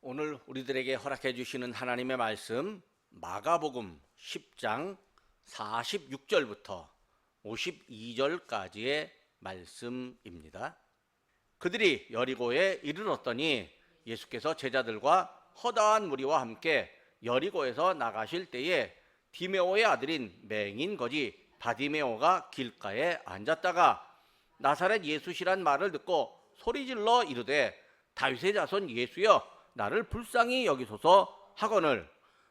오늘 우리들에게 허락해 주시는 하나님의 말씀 마가복음 10장 46절부터 52절까지의 말씀입니다. 그들이 여리고에 이르렀더니 예수께서 제자들과 허다한 무리와 함께 여리고에서 나가실 때에 디메오의 아들인 맹인 거지 바디메오가 길가에 앉았다가 나사렛 예수시란 말을 듣고 소리질러 이르되 다윗의 자손 예수여 나를 불쌍히 여기소서 하거늘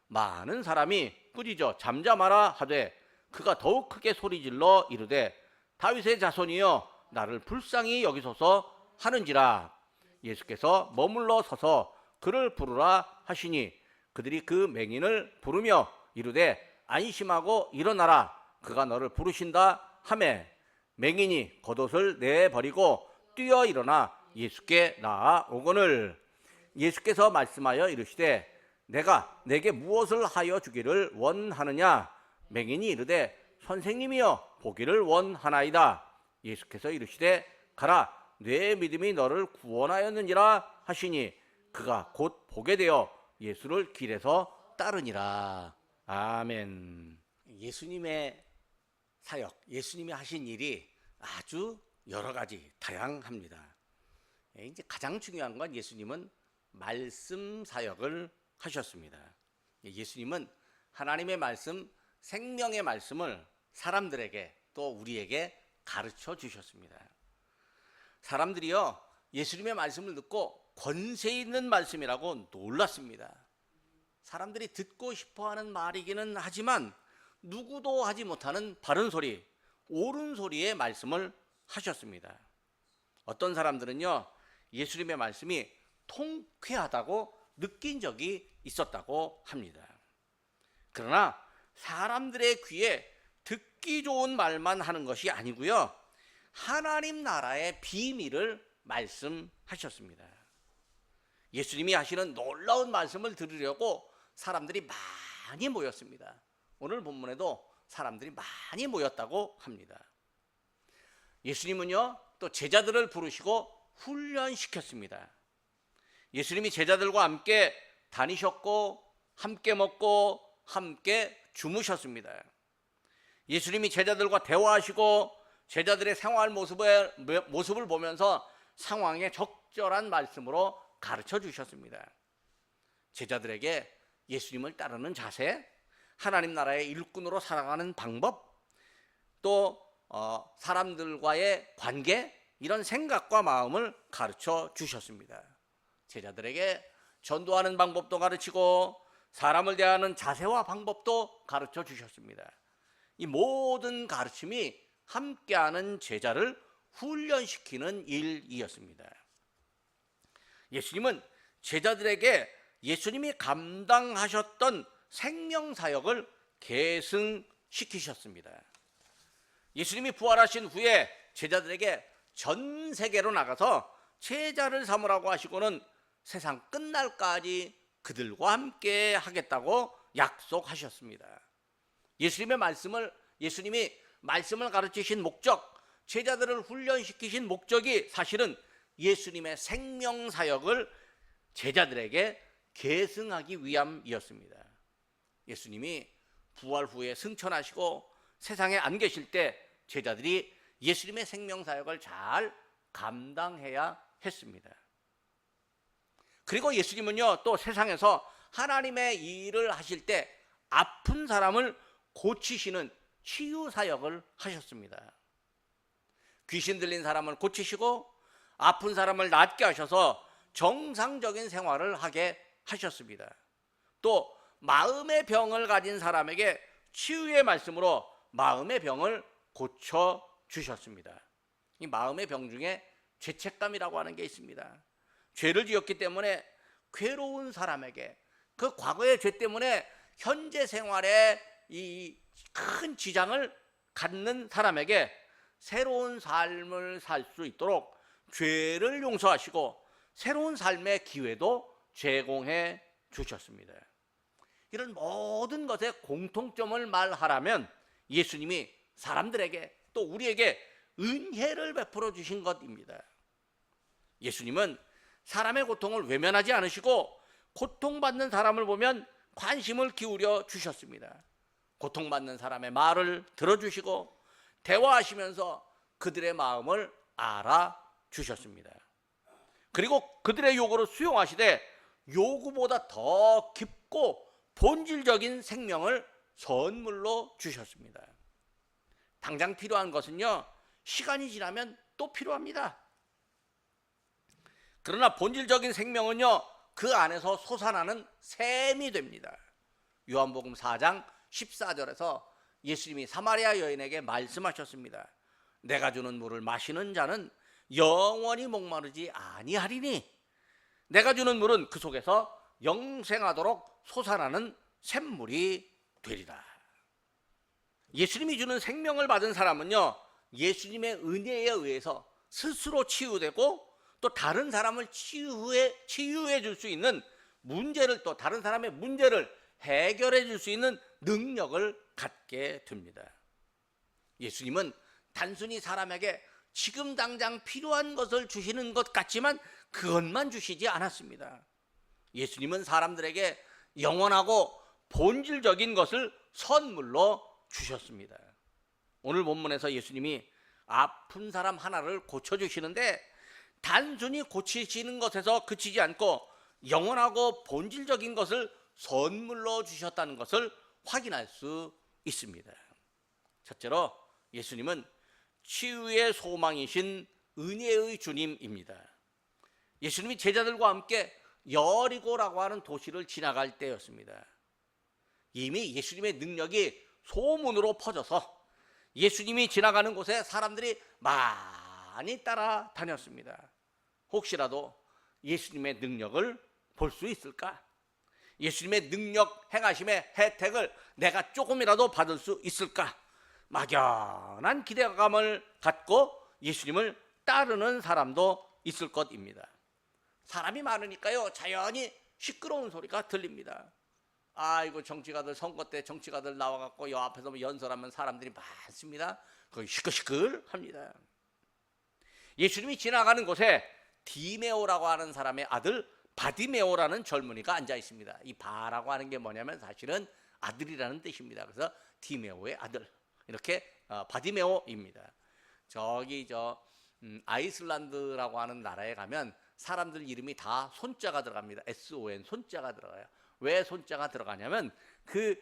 많은 사람이 꾸짖어 잠잠하라 하되 그가 더욱 크게 소리질러 이르되 다윗의 자손이여 나를 불쌍히 여기소서 하는지라. 예수께서 머물러 서서 그를 부르라 하시니 그들이 그 맹인을 부르며 이르되 안심하고 일어나라 그가 너를 부르신다 하매 맹인이 겉옷을 내버리고 뛰어 일어나 예수께 나아오거늘 예수께서 말씀하여 이르시되 내가 내게 무엇을 하여 주기를 원하느냐. 맹인이 이르되 선생님이여 보기를 원하나이다. 예수께서 이르시되 가라 내 믿음이 너를 구원하였느니라 하시니 그가 곧 보게 되어 예수를 길에서 따르니라. 아멘. 예수님의 사역, 예수님이 하신 일이 아주 여러 가지 다양합니다. 이제 가장 중요한 건 예수님은 말씀 사역을 하셨습니다. 예수님은 하나님의 말씀, 생명의 말씀을 사람들에게 또 우리에게 가르쳐 주셨습니다. 사람들이요 예수님의 말씀을 듣고 권세 있는 말씀이라고 놀랐습니다. 사람들이 듣고 싶어하는 말이기는 하지만 누구도 하지 못하는 바른 소리, 옳은 소리의 말씀을 하셨습니다. 어떤 사람들은요 예수님의 말씀이 통쾌하다고 느낀 적이 있었다고 합니다. 그러나 사람들의 귀에 듣기 좋은 말만 하는 것이 아니고요 하나님 나라의 비밀을 말씀하셨습니다. 예수님이 하시는 놀라운 말씀을 들으려고 사람들이 많이 모였습니다. 오늘 본문에도 사람들이 많이 모였다고 합니다. 예수님은요 또 제자들을 부르시고 훈련시켰습니다. 예수님이 제자들과 함께 다니셨고 함께 먹고 함께 주무셨습니다. 예수님이 제자들과 대화하시고 제자들의 생활 모습을 보면서 상황에 적절한 말씀으로 가르쳐 주셨습니다. 제자들에게 예수님을 따르는 자세, 하나님 나라의 일꾼으로 살아가는 방법, 또 사람들과의 관계, 이런 생각과 마음을 가르쳐 주셨습니다. 제자들에게 전도하는 방법도 가르치고 사람을 대하는 자세와 방법도 가르쳐 주셨습니다. 이 모든 가르침이 함께하는 제자를 훈련시키는 일이었습니다. 예수님은 제자들에게 예수님이 감당하셨던 생명사역을 계승시키셨습니다. 예수님이 부활하신 후에 제자들에게 전 세계로 나가서 제자를 삼으라고 하시고는 세상 끝날까지 그들과 함께 하겠다고 약속하셨습니다. 예수님이 말씀을 가르치신 목적, 제자들을 훈련시키신 목적이 사실은 예수님의 생명사역을 제자들에게 계승하기 위함이었습니다. 예수님이 부활 후에 승천하시고 세상에 안 계실 때 제자들이 예수님의 생명사역을 잘 감당해야 했습니다. 그리고 예수님은요 또 세상에서 하나님의 일을 하실 때 아픈 사람을 고치시는 치유사역을 하셨습니다. 귀신 들린 사람을 고치시고 아픈 사람을 낫게 하셔서 정상적인 생활을 하게 하셨습니다. 또 마음의 병을 가진 사람에게 치유의 말씀으로 마음의 병을 고쳐 주셨습니다. 이 마음의 병 중에 죄책감이라고 하는 게 있습니다. 죄를 지었기 때문에 괴로운 사람에게, 그 과거의 죄 때문에 현재 생활에 이 큰 지장을 갖는 사람에게 새로운 삶을 살 수 있도록 죄를 용서하시고 새로운 삶의 기회도 제공해 주셨습니다. 이런 모든 것의 공통점을 말하라면 예수님이 사람들에게 또 우리에게 은혜를 베풀어 주신 것입니다. 예수님은 사람의 고통을 외면하지 않으시고 고통받는 사람을 보면 관심을 기울여 주셨습니다. 고통받는 사람의 말을 들어주시고 대화하시면서 그들의 마음을 알아주셨습니다. 그리고 그들의 요구를 수용하시되 요구보다 더 깊고 본질적인 생명을 선물로 주셨습니다. 당장 필요한 것은요, 시간이 지나면 또 필요합니다. 그러나 본질적인 생명은요, 그 안에서 솟아나는 샘이 됩니다. 요한복음 4장 14절에서 예수님이 사마리아 여인에게 말씀하셨습니다. 내가 주는 물을 마시는 자는 영원히 목마르지 아니하리니 내가 주는 물은 그 속에서 영생하도록 솟아나는 샘물이 되리라. 예수님이 주는 생명을 받은 사람은요, 예수님의 은혜에 의해서 스스로 치유되고 또 다른 사람을 치유해 줄 수 있는 문제를, 또 다른 사람의 문제를 해결해 줄 수 있는 능력을 갖게 됩니다. 예수님은 단순히 사람에게 지금 당장 필요한 것을 주시는 것 같지만 그것만 주시지 않았습니다. 예수님은 사람들에게 영원하고 본질적인 것을 선물로 주셨습니다. 오늘 본문에서 예수님이 아픈 사람 하나를 고쳐주시는데 단순히 고치시는 것에서 그치지 않고 영원하고 본질적인 것을 선물로 주셨다는 것을 확인할 수 있습니다. 첫째로 예수님은 치유의 소망이신 은혜의 주님입니다. 예수님이 제자들과 함께 여리고라고 하는 도시를 지나갈 때였습니다. 이미 예수님의 능력이 소문으로 퍼져서 예수님이 지나가는 곳에 사람들이 많이 따라다녔습니다. 혹시라도 예수님의 능력을 볼 수 있을까? 예수님의 능력 행하심의 혜택을 내가 조금이라도 받을 수 있을까? 막연한 기대감을 갖고 예수님을 따르는 사람도 있을 것입니다. 사람이 많으니까요, 자연히 시끄러운 소리가 들립니다. 아이고, 정치가들 선거 때 정치가들 나와갖고 요 앞에서 뭐 연설하면 사람들이 많습니다. 거기 시끌시끌합니다. 예수님이 지나가는 곳에 디메오라고 하는 사람의 아들 바디메오라는 젊은이가 앉아 있습니다. 이 바라고 하는 게 뭐냐면 사실은 아들이라는 뜻입니다. 그래서 디메오의 아들, 이렇게 바디메오입니다. 저기 아이슬란드라고 하는 나라에 가면 사람들 이름이 다 손자가 들어갑니다. SON, 손자가 들어가요. 왜 손자가 들어가냐면 그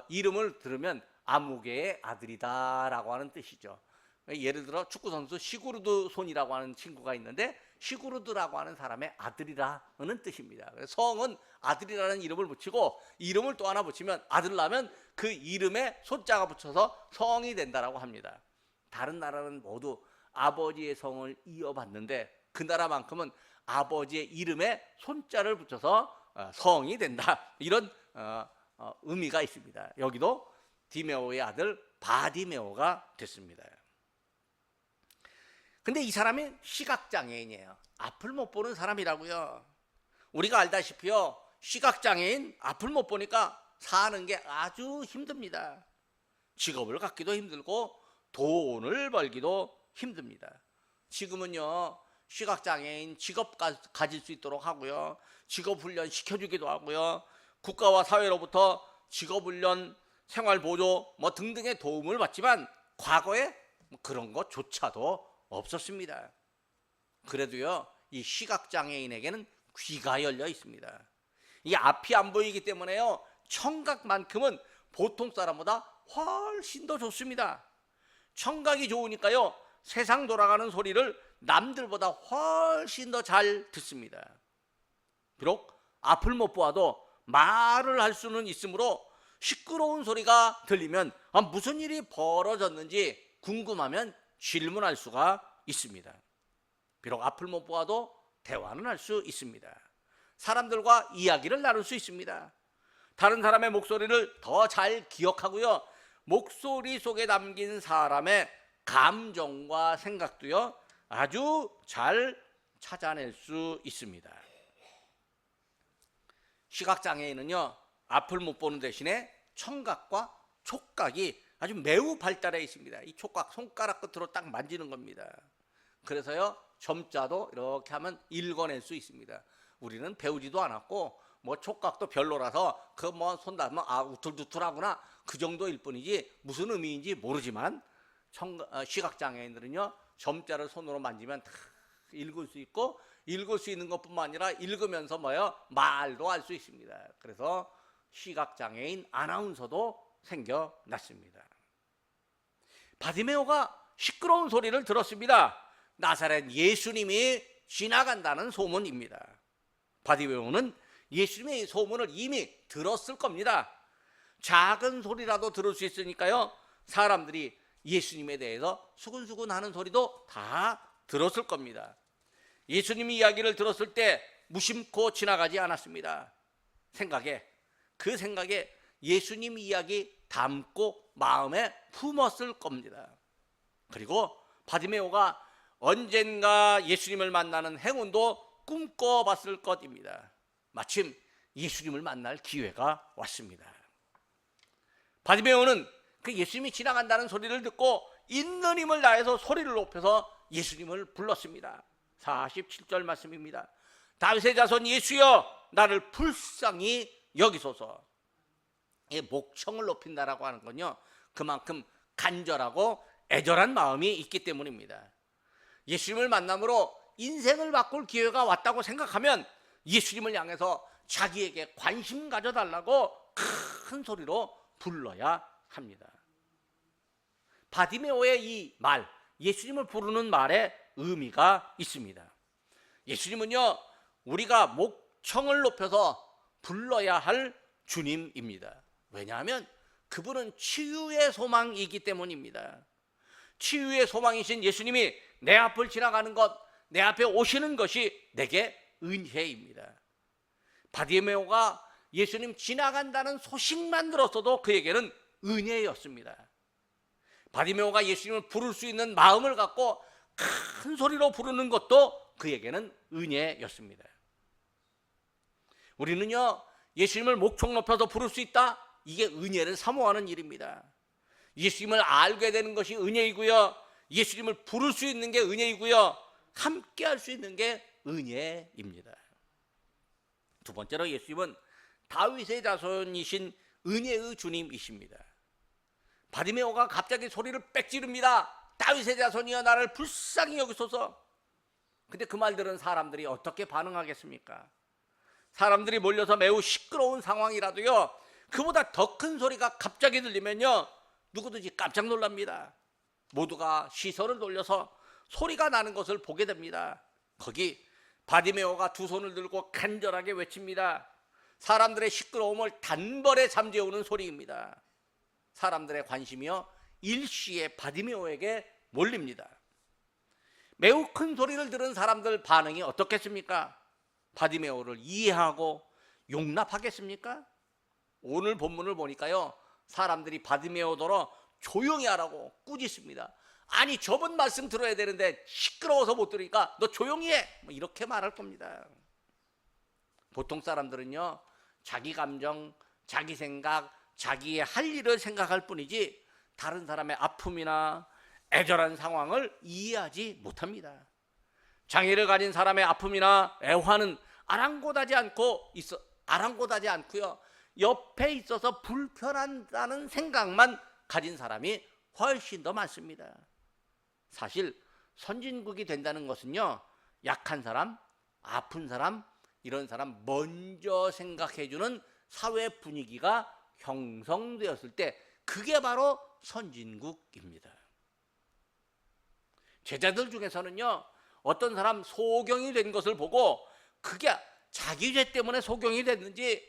이름을 들으면 아무개의 아들이다라고 하는 뜻이죠. 예를 들어 축구선수 시구르드 손이라고 하는 친구가 있는데 시구르드라고 하는 사람의 아들이라는 뜻입니다. 성은 아들이라는 이름을 붙이고 이름을 또 하나 붙이면 아들 나면 그 이름에 손자가 붙여서 성이 된다라고 합니다. 다른 나라는 모두 아버지의 성을 이어받는데 그 나라만큼은 아버지의 이름에 손자를 붙여서 성이 된다, 이런 의미가 있습니다. 여기도 디메오의 아들 바디메오가 됐습니다. 근데 이 사람이 시각장애인이에요. 앞을 못 보는 사람이라고요. 우리가 알다시피요, 시각장애인 앞을 못 보니까 사는 게 아주 힘듭니다. 직업을 갖기도 힘들고 돈을 벌기도 힘듭니다. 지금은요, 시각장애인 직업 가질 수 있도록 하고요, 직업훈련 시켜주기도 하고요, 국가와 사회로부터 직업훈련, 생활보조 뭐 등등의 도움을 받지만 과거에 그런 것조차도 없었습니다. 그래도요, 이 시각장애인에게는 귀가 열려 있습니다. 이 앞이 안 보이기 때문에요, 청각만큼은 보통 사람보다 훨씬 더 좋습니다. 청각이 좋으니까요, 세상 돌아가는 소리를 남들보다 훨씬 더 잘 듣습니다. 비록 앞을 못 보아도 말을 할 수는 있으므로 시끄러운 소리가 들리면 무슨 일이 벌어졌는지 궁금하면 질문할 수가 있습니다. 비록 앞을 못 보아도 대화는 할 수 있습니다. 사람들과 이야기를 나눌 수 있습니다. 다른 사람의 목소리를 더 잘 기억하고요, 목소리 속에 담긴 사람의 감정과 생각도요, 아주 잘 찾아낼 수 있습니다. 시각장애인은요, 앞을 못 보는 대신에 청각과 촉각이 아주 매우 발달해 있습니다. 이 촉각, 손가락 끝으로 딱 만지는 겁니다. 그래서요, 점자도 이렇게 하면 읽어낼 수 있습니다. 우리는 배우지도 않았고 뭐 촉각도 별로라서 그 뭐 손 닿으면 우툴투툴하구나 그 정도일 뿐이지 무슨 의미인지 모르지만 시각장애인들은요 점자를 손으로 만지면 다 읽을 수 있고 읽을 수 있는 것뿐만 아니라 읽으면서 말도 할 수 있습니다. 그래서 시각장애인 아나운서도 생겨났습니다. 바디메오가 시끄러운 소리를 들었습니다. 나사렛 예수님이 지나간다는 소문입니다. 바디메오는 예수님의 소문을 이미 들었을 겁니다. 작은 소리라도 들을 수 있으니까요 사람들이 예수님에 대해서 수근수근 하는 소리도 다 들었을 겁니다. 예수님이 이야기를 들었을 때 무심코 지나가지 않았습니다. 그 생각에 예수님 이야기 담고 마음에 품었을 겁니다. 그리고 바디메오가 언젠가 예수님을 만나는 행운도 꿈꿔봤을 것입니다. 마침 예수님을 만날 기회가 왔습니다. 바디메오는 그 예수님이 지나간다는 소리를 듣고 있는 힘을 다해서 소리를 높여서 예수님을 불렀습니다. 47절 말씀입니다. 다윗의 자손 예수여 나를 불쌍히 여기소서. 목청을 높인다라고 하는 건요 그만큼 간절하고 애절한 마음이 있기 때문입니다. 예수님을 만남으로 인생을 바꿀 기회가 왔다고 생각하면 예수님을 향해서 자기에게 관심 가져달라고 큰 소리로 불러야 합니다. 바디메오의 이 말, 예수님을 부르는 말에 의미가 있습니다. 예수님은요 우리가 목청을 높여서 불러야 할 주님입니다. 왜냐하면 그분은 치유의 소망이기 때문입니다. 치유의 소망이신 예수님이 내 앞을 지나가는 것, 내 앞에 오시는 것이 내게 은혜입니다. 바디메오가 예수님 지나간다는 소식만 들었어도 그에게는 은혜였습니다. 바디메오가 예수님을 부를 수 있는 마음을 갖고 큰 소리로 부르는 것도 그에게는 은혜였습니다. 우리는요 예수님을 목청 높여서 부를 수 있다? 이게 은혜를 사모하는 일입니다. 예수님을 알게 되는 것이 은혜이고요 예수님을 부를 수 있는 게 은혜이고요 함께 할 수 있는 게 은혜입니다. 두 번째로 예수님은 다윗의 자손이신 은혜의 주님이십니다. 바디메오가 갑자기 소리를 빽 지릅니다. 다윗의 자손이여 나를 불쌍히 여기소서. 근데 그 말 들은 사람들이 어떻게 반응하겠습니까? 사람들이 몰려서 매우 시끄러운 상황이라도요 그보다 더 큰 소리가 갑자기 들리면요 누구든지 깜짝 놀랍니다. 모두가 시선을 돌려서 소리가 나는 것을 보게 됩니다. 거기 바디메오가 두 손을 들고 간절하게 외칩니다. 사람들의 시끄러움을 단번에 잠재우는 소리입니다. 사람들의 관심이요 일시에 바디메오에게 몰립니다. 매우 큰 소리를 들은 사람들 반응이 어떻겠습니까? 바디메오를 이해하고 용납하겠습니까? 오늘 본문을 보니까요 사람들이 바디메오더러 조용히 하라고 꾸짖습니다. 아니 저번 말씀 들어야 되는데 시끄러워서 못 들으니까 너 조용히 해 이렇게 말할 겁니다. 보통 사람들은요 자기 감정, 자기 생각, 자기의 할 일을 생각할 뿐이지 다른 사람의 아픔이나 애절한 상황을 이해하지 못합니다. 장애를 가진 사람의 아픔이나 애환은 아랑곳하지 않고요 옆에 있어서 불편하다는 생각만 가진 사람이 훨씬 더 많습니다. 사실 선진국이 된다는 것은요 약한 사람, 아픈 사람 이런 사람 먼저 생각해주는 사회 분위기가 형성되었을 때 그게 바로 선진국입니다. 제자들 중에서는요 어떤 사람 소경이 된 것을 보고 그게 자기 죄 때문에 소경이 됐는지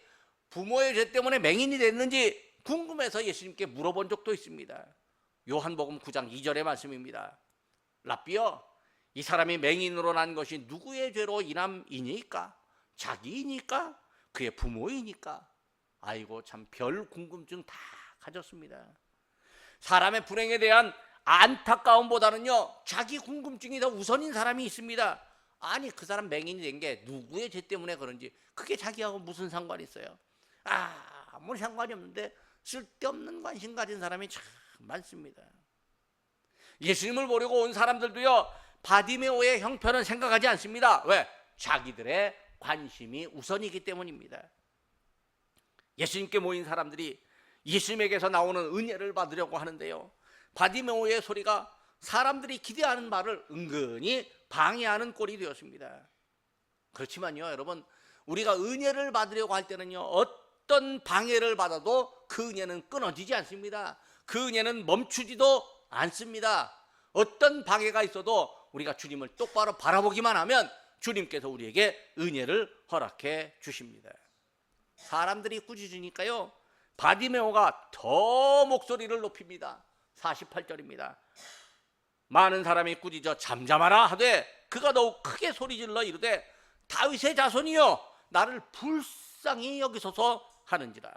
부모의 죄 때문에 맹인이 됐는지 궁금해서 예수님께 물어본 적도 있습니다. 요한복음 9장 2절의 말씀입니다. 랍비여 이 사람이 맹인으로 난 것이 누구의 죄로 인함이니까? 자기이니까? 그의 부모이니까? 아이고 참 별 궁금증 다 가졌습니다. 사람의 불행에 대한 안타까움보다는요 자기 궁금증이 더 우선인 사람이 있습니다. 아니 그 사람 맹인이 된 게 누구의 죄 때문에 그런지 그게 자기하고 무슨 상관이 있어요? 아무 상관이 없는데 쓸데없는 관심 가진 사람이 참 많습니다. 예수님을 보려고 온 사람들도요 바디메오의 형편은 생각하지 않습니다. 왜? 자기들의 관심이 우선이기 때문입니다. 예수님께 모인 사람들이 예수님에게서 나오는 은혜를 받으려고 하는데요, 바디메오의 소리가 사람들이 기대하는 말을 은근히 방해하는 꼴이 되었습니다. 그렇지만요, 여러분, 우리가 은혜를 받으려고 할 때는요, 어떤 방해를 받아도 그 은혜는 끊어지지 않습니다. 그 은혜는 멈추지도 않습니다. 어떤 방해가 있어도 우리가 주님을 똑바로 바라보기만 하면 주님께서 우리에게 은혜를 허락해 주십니다. 사람들이 꾸짖으니까요, 바디메오가 더 목소리를 높입니다. 48절입니다. 많은 사람이 꾸짖어 잠잠하라 하되 그가 더욱 크게 소리질러 이르되 다윗의 자손이여 나를 불쌍히 여기소서 하는지라.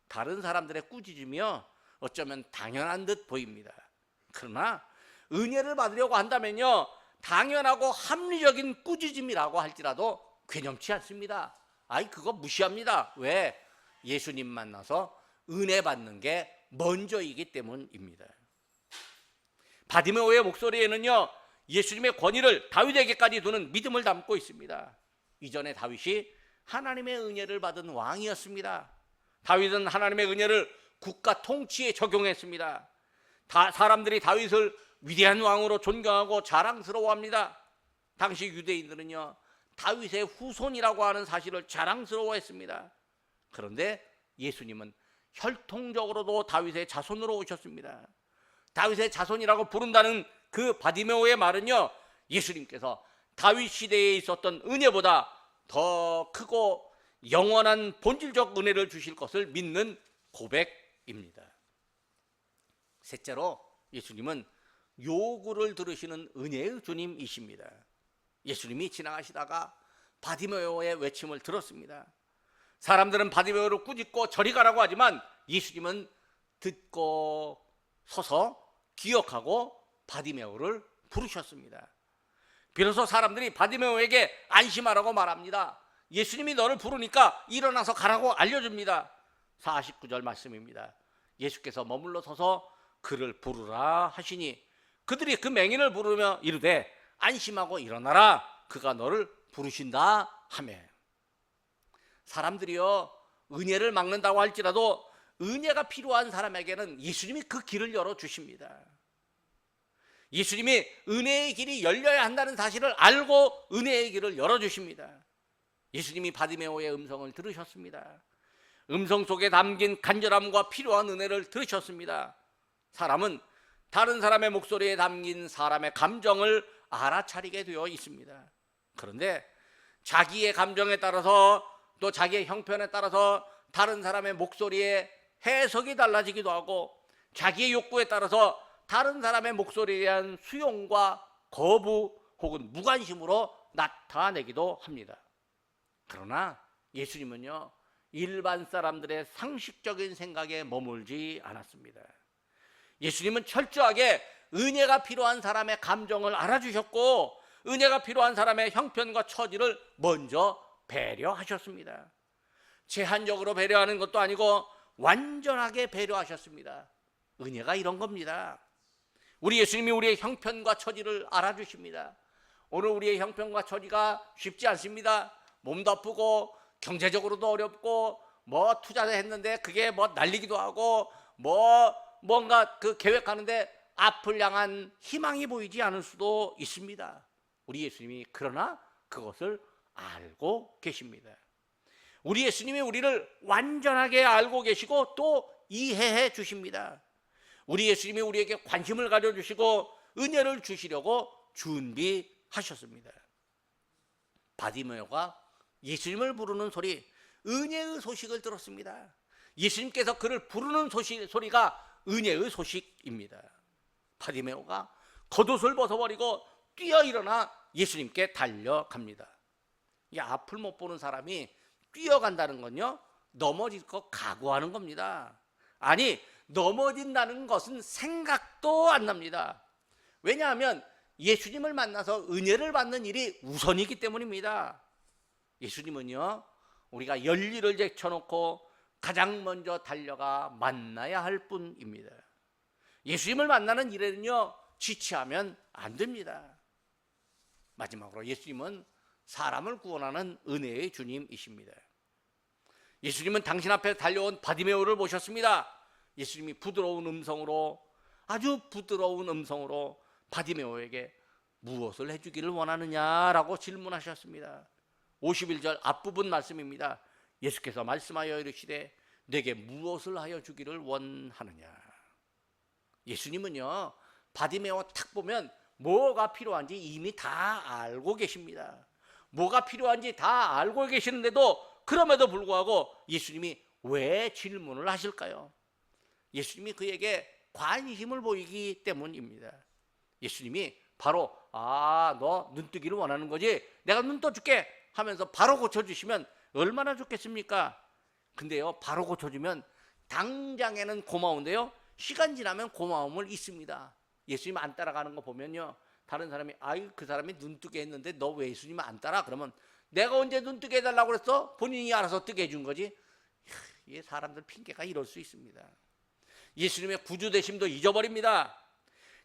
다른 사람들의 꾸짖으며 어쩌면 당연한 듯 보입니다. 그러나 은혜를 받으려고 한다면요, 당연하고 합리적인 꾸짖음이라고 할지라도 괴념치 않습니다. 아이, 그거 무시합니다. 왜? 예수님 만나서 은혜 받는 게 먼저이기 때문입니다. 바디메오의 목소리에는요, 예수님의 권위를 다윗에게까지 두는 믿음을 담고 있습니다. 이전에 다윗이 하나님의 은혜를 받은 왕이었습니다. 다윗은 하나님의 은혜를 국가 통치에 적용했습니다. 사람들이 다윗을 위대한 왕으로 존경하고 자랑스러워합니다. 당시 유대인들은요, 다윗의 후손이라고 하는 사실을 자랑스러워했습니다. 그런데 예수님은 혈통적으로도 다윗의 자손으로 오셨습니다. 다윗의 자손이라고 부른다는 그 바디메오의 말은요, 예수님께서 다윗 시대에 있었던 은혜보다 더 크고 영원한 본질적 은혜를 주실 것을 믿는 고백입니다. 셋째로, 예수님은 요구를 들으시는 은혜의 주님이십니다. 예수님이 지나가시다가 바디메오의 외침을 들었습니다. 사람들은 바디메오를 꾸짖고 저리 가라고 하지만 예수님은 듣고 서서 기억하고 바디메오를 부르셨습니다. 비로소 사람들이 바디메오에게 안심하라고 말합니다. 예수님이 너를 부르니까 일어나서 가라고 알려줍니다. 49절 말씀입니다. 예수께서 머물러 서서 그를 부르라 하시니 그들이 그 맹인을 부르며 이르되 안심하고 일어나라, 그가 너를 부르신다 하매. 사람들이요, 은혜를 막는다고 할지라도 은혜가 필요한 사람에게는 예수님이 그 길을 열어주십니다. 예수님이 은혜의 길이 열려야 한다는 사실을 알고 은혜의 길을 열어주십니다. 예수님이 바디메오의 음성을 들으셨습니다. 음성 속에 담긴 간절함과 필요한 은혜를 들으셨습니다. 사람은 다른 사람의 목소리에 담긴 사람의 감정을 알아차리게 되어 있습니다. 그런데 자기의 감정에 따라서 또 자기의 형편에 따라서 다른 사람의 목소리에 해석이 달라지기도 하고 자기의 욕구에 따라서 다른 사람의 목소리에 대한 수용과 거부 혹은 무관심으로 나타내기도 합니다. 그러나 예수님은요, 일반 사람들의 상식적인 생각에 머물지 않았습니다. 예수님은 철저하게 은혜가 필요한 사람의 감정을 알아주셨고 은혜가 필요한 사람의 형편과 처지를 먼저 배려하셨습니다. 제한적으로 배려하는 것도 아니고 완전하게 배려하셨습니다. 은혜가 이런 겁니다. 우리 예수님이 우리의 형편과 처지를 알아주십니다. 오늘 우리의 형편과 처지가 쉽지 않습니다. 몸도 아프고 경제적으로도 어렵고 뭐 투자를 했는데 그게 뭐 날리기도 하고 뭔가 그 계획하는데 앞을 향한 희망이 보이지 않을 수도 있습니다. 우리 예수님이 그러나 그것을 알고 계십니다. 우리 예수님이 우리를 완전하게 알고 계시고 또 이해해 주십니다. 우리 예수님이 우리에게 관심을 가져주시고 은혜를 주시려고 준비하셨습니다. 바디메오가 예수님을 부르는 소리, 은혜의 소식을 들었습니다. 예수님께서 그를 부르는 소리가 은혜의 소식입니다. 바디메오가 겉옷을 벗어버리고 뛰어 일어나 예수님께 달려갑니다. 이 앞을 못 보는 사람이 뛰어간다는 건요, 넘어질 거 각오하는 겁니다. 아니, 넘어진다는 것은 생각도 안 납니다. 왜냐하면 예수님을 만나서 은혜를 받는 일이 우선이기 때문입니다. 예수님은요, 우리가 열일을 제쳐놓고 가장 먼저 달려가 만나야 할 분입니다. 예수님을 만나는 일에는요, 지체하면 안 됩니다. 마지막으로 예수님은 사람을 구원하는 은혜의 주님이십니다. 예수님은 당신 앞에 달려온 바디메오를 보셨습니다. 예수님이 아주 부드러운 음성으로 바디메오에게 무엇을 해주기를 원하느냐라고 질문하셨습니다. 51절 앞부분 말씀입니다. 예수께서 말씀하여 이르시되 내게 무엇을 하여 주기를 원하느냐. 예수님은요, 바디메오 탁 보면 뭐가 필요한지 이미 다 알고 계십니다. 뭐가 필요한지 다 알고 계시는데도 그럼에도 불구하고 예수님이 왜 질문을 하실까요? 예수님이 그에게 관심을 보이기 때문입니다. 예수님이 바로 너 눈뜨기를 원하는 거지? 내가 눈 떠줄게 하면서 바로 고쳐주시면 얼마나 좋겠습니까? 근데요, 바로 고쳐주면 당장에는 고마운데요, 시간 지나면 고마움을 잊습니다. 예수님 안 따라가는 거 보면요, 다른 사람이 그 사람이 눈뜨게 했는데 너 왜 예수님 안 따라? 그러면 내가 언제 눈뜨게 해달라고 그랬어? 본인이 알아서 뜨게 해준 거지. 이 사람들 핑계가 이럴 수 있습니다. 예수님의 구주되심도 잊어버립니다.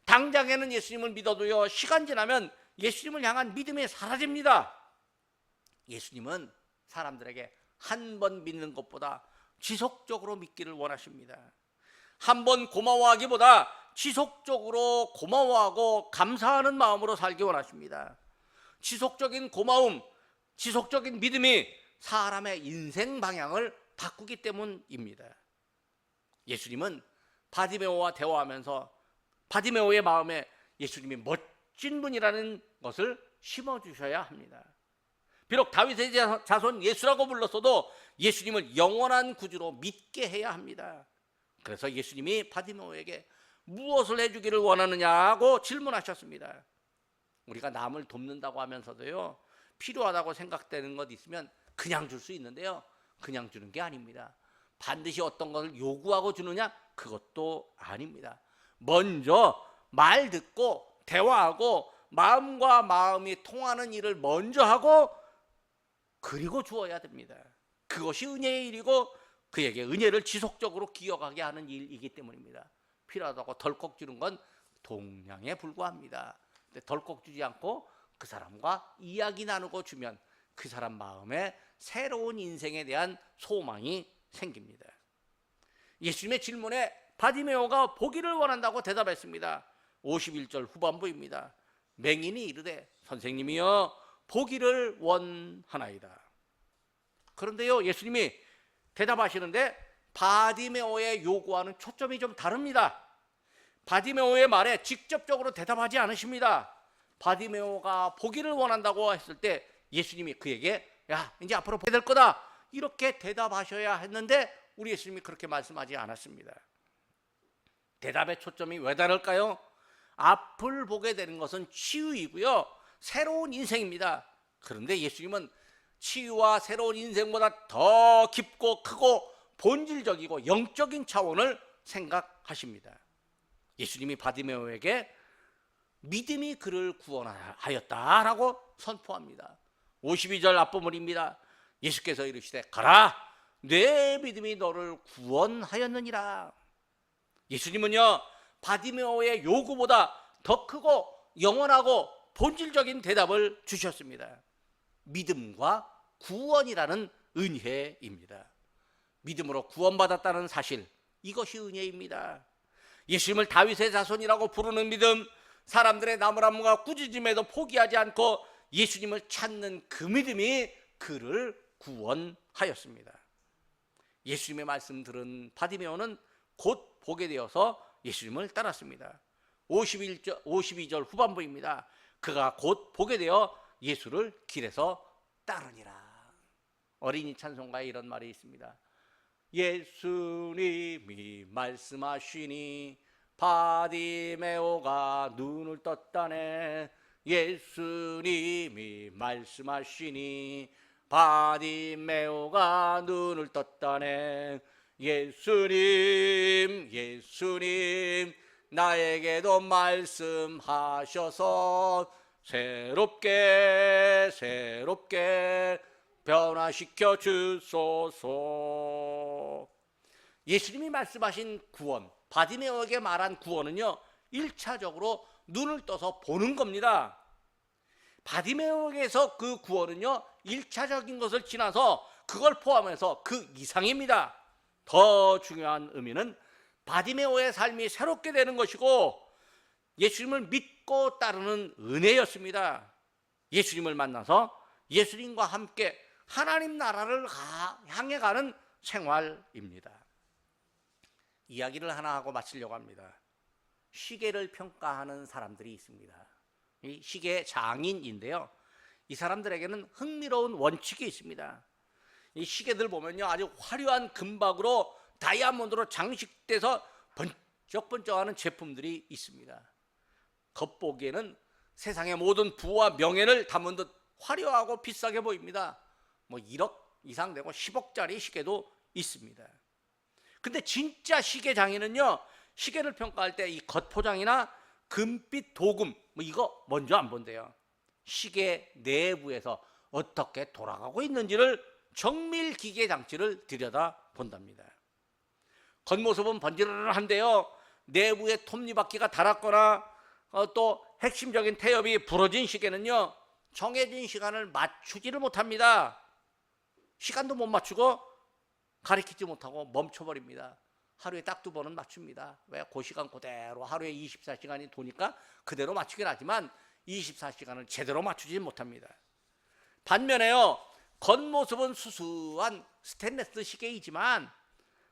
당장에는 예수님을 믿어도요, 시간 지나면 예수님을 향한 믿음이 사라집니다. 예수님은 사람들에게 한 번 믿는 것보다 지속적으로 믿기를 원하십니다. 한 번 고마워하기보다 지속적으로 고마워하고 감사하는 마음으로 살기 원하십니다. 지속적인 고마움, 지속적인 믿음이 사람의 인생 방향을 바꾸기 때문입니다. 예수님은 바디메오와 대화하면서 바디메오의 마음에 예수님이 멋진 분이라는 것을 심어주셔야 합니다. 비록 다윗의 자손 예수라고 불렀어도 예수님을 영원한 구주로 믿게 해야 합니다. 그래서 예수님이 바디메오에게 무엇을 해주기를 원하느냐고 질문하셨습니다. 우리가 남을 돕는다고 하면서도요, 필요하다고 생각되는 것 있으면 그냥 줄 수 있는데요, 그냥 주는 게 아닙니다. 반드시 어떤 것을 요구하고 주느냐? 그것도 아닙니다. 먼저 말 듣고 대화하고 마음과 마음이 통하는 일을 먼저 하고 그리고 주어야 됩니다. 그것이 은혜의 일이고 그에게 은혜를 지속적으로 기억하게 하는 일이기 때문입니다. 필요하다고 덜컥 주는 건 동량에 불과합니다. 근데 덜컥 주지 않고 그 사람과 이야기 나누고 주면 그 사람 마음에 새로운 인생에 대한 소망이 생깁니다. 예수님의 질문에 바디메오가 보기를 원한다고 대답했습니다. 51절 후반부입니다. 맹인이 이르되 선생님이여 보기를 원하나이다. 그런데요, 예수님이 대답하시는데 바디메오의 요구하는 초점이 좀 다릅니다. 바디메오의 말에 직접적으로 대답하지 않으십니다. 바디메오가 보기를 원한다고 했을 때 예수님이 그에게 이제 앞으로 보게 될 거다 이렇게 대답하셔야 했는데 우리 예수님이 그렇게 말씀하지 않았습니다. 대답의 초점이 왜 다를까요? 앞을 보게 되는 것은 치유이고요, 새로운 인생입니다. 그런데 예수님은 치유와 새로운 인생보다 더 깊고 크고 본질적이고 영적인 차원을 생각하십니다. 예수님이 바디메오에게 믿음이 그를 구원하였다라고 선포합니다. 52절 앞부분입니다. 예수께서 이르시되 가라, 내 믿음이 너를 구원하였느니라. 예수님은요, 바디메오의 요구보다 더 크고 영원하고 본질적인 대답을 주셨습니다. 믿음과 구원이라는 은혜입니다. 믿음으로 구원받았다는 사실, 이것이 은혜입니다. 예수님을 다윗의 자손이라고 부르는 믿음, 사람들의 나무라무가 꾸짖음에도 포기하지 않고 예수님을 찾는 그 믿음이 그를 구원하였습니다. 예수님의 말씀 들은 바디메오는 곧 보게 되어서 예수님을 따랐습니다. 52절 후반부입니다. 그가 곧 보게 되어 예수를 길에서 따르니라. 어린이 찬송가에 이런 말이 있습니다. 예수님이 말씀하시니 바디메오가 눈을 떴다네. 예수님이 말씀하시니 바디메오가 눈을 떴다네. 예수님 나에게도 말씀하셔서 새롭게 변화시켜 주소서. 예수님이 말씀하신 구원, 바디메오에게 말한 구원은요, 1차적으로 눈을 떠서 보는 겁니다. 바디메오에게서 그 구원은요, 1차적인 것을 지나서 그걸 포함해서 그 이상입니다. 더 중요한 의미는 바디메오의 삶이 새롭게 되는 것이고 예수님을 믿고 따르는 은혜였습니다. 예수님을 만나서 예수님과 함께 하나님 나라를 향해 가는 생활입니다. 이야기를 하나 하고 마치려고 합니다. 시계를 평가하는 사람들이 있습니다. 이 시계 장인인데요, 이 사람들에게는 흥미로운 원칙이 있습니다. 이 시계들 보면요, 아주 화려한 금박으로 다이아몬드로 장식돼서 번쩍번쩍하는 제품들이 있습니다. 겉보기에는 세상의 모든 부와 명예를 담은 듯 화려하고 비싸게 보입니다. 뭐 1억 이상 되고 10억짜리 시계도 있습니다. 근데 진짜 시계 장인은요, 시계를 평가할 때 이 겉포장이나 금빛 도금 뭐 이거 먼저 안 본대요. 시계 내부에서 어떻게 돌아가고 있는지를 정밀 기계 장치를 들여다 본답니다. 겉모습은 번지르르한데요, 내부에 톱니바퀴가 닳았거나 또 핵심적인 태엽이 부러진 시계는요, 정해진 시간을 맞추지를 못합니다. 시간도 못 맞추고 가리키지 못하고 멈춰버립니다. 하루에 딱 2번은 맞춥니다. 왜? 그 시간 그대로 하루에 24시간이 도니까 그대로 맞추긴 하지만 24시간을 제대로 맞추지 못합니다. 반면에요, 겉모습은 수수한 스테인리스 시계이지만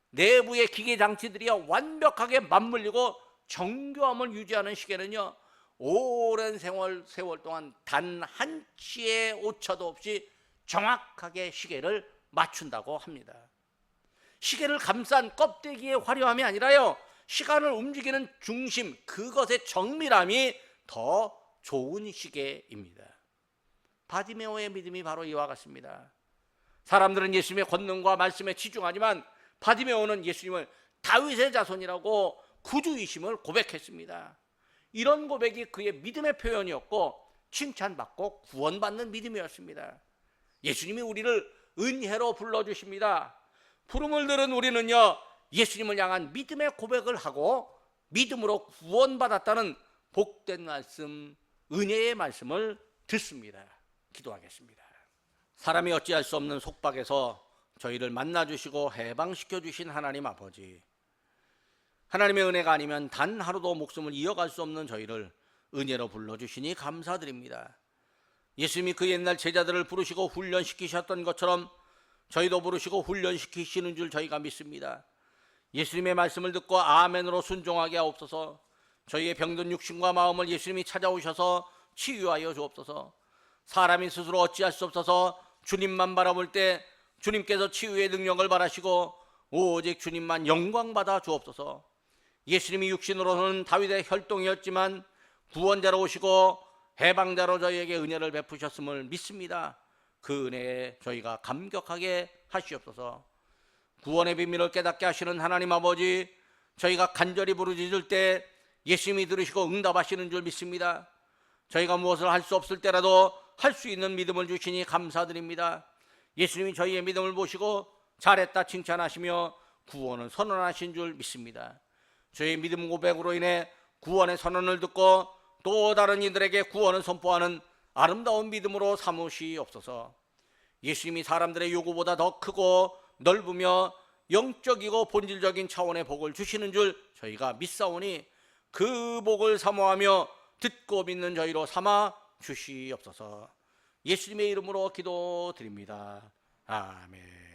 내부의 기계 장치들이 완벽하게 맞물리고 정교함을 유지하는 시계는요, 오랜 세월 동안 단 한치의 오차도 없이 정확하게 시계를 맞춘다고 합니다. 시계를 감싼 껍데기의 화려함이 아니라요, 시간을 움직이는 중심, 그것의 정밀함이 더 좋은 시계입니다. 바디메오의 믿음이 바로 이와 같습니다. 사람들은 예수님의 권능과 말씀에 치중하지만 바디메오는 예수님을 다윗의 자손이라고 구주이심을 고백했습니다. 이런 고백이 그의 믿음의 표현이었고 칭찬받고 구원받는 믿음이었습니다. 예수님이 우리를 은혜로 불러주십니다. 부름을 들은 우리는요, 예수님을 향한 믿음의 고백을 하고 믿음으로 구원받았다는 복된 말씀, 은혜의 말씀을 듣습니다. 기도하겠습니다. 사람이 어찌할 수 없는 속박에서 저희를 만나주시고 해방시켜주신 하나님 아버지, 하나님의 은혜가 아니면 단 하루도 목숨을 이어갈 수 없는 저희를 은혜로 불러주시니 감사드립니다. 예수님이 그 옛날 제자들을 부르시고 훈련시키셨던 것처럼 저희도 부르시고 훈련시키시는 줄 저희가 믿습니다. 예수님의 말씀을 듣고 아멘으로 순종하게 하옵소서. 저희의 병든 육신과 마음을 예수님이 찾아오셔서 치유하여 주옵소서. 사람이 스스로 어찌할 수 없어서 주님만 바라볼 때 주님께서 치유의 능력을 바라시고 오직 주님만 영광받아 주옵소서. 예수님이 육신으로는 다윗의 혈통이었지만 구원자로 오시고 해방자로 저희에게 은혜를 베푸셨음을 믿습니다. 그 은혜에 저희가 감격하게 하시옵소서. 구원의 비밀을 깨닫게 하시는 하나님 아버지, 저희가 간절히 부르짖을 때 예수님이 들으시고 응답하시는 줄 믿습니다. 저희가 무엇을 할 수 없을 때라도 할 수 있는 믿음을 주시니 감사드립니다. 예수님이 저희의 믿음을 보시고 잘했다 칭찬하시며 구원을 선언하신 줄 믿습니다. 저희의 믿음 고백으로 인해 구원의 선언을 듣고 또 다른 이들에게 구원을 선포하는 아름다운 믿음으로 삼으시옵소서. 예수님이 사람들의 요구보다 더 크고 넓으며 영적이고 본질적인 차원의 복을 주시는 줄 저희가 믿사오니 그 복을 사모하며 듣고 믿는 저희로 삼아 주시옵소서. 예수님의 이름으로 기도드립니다. 아멘.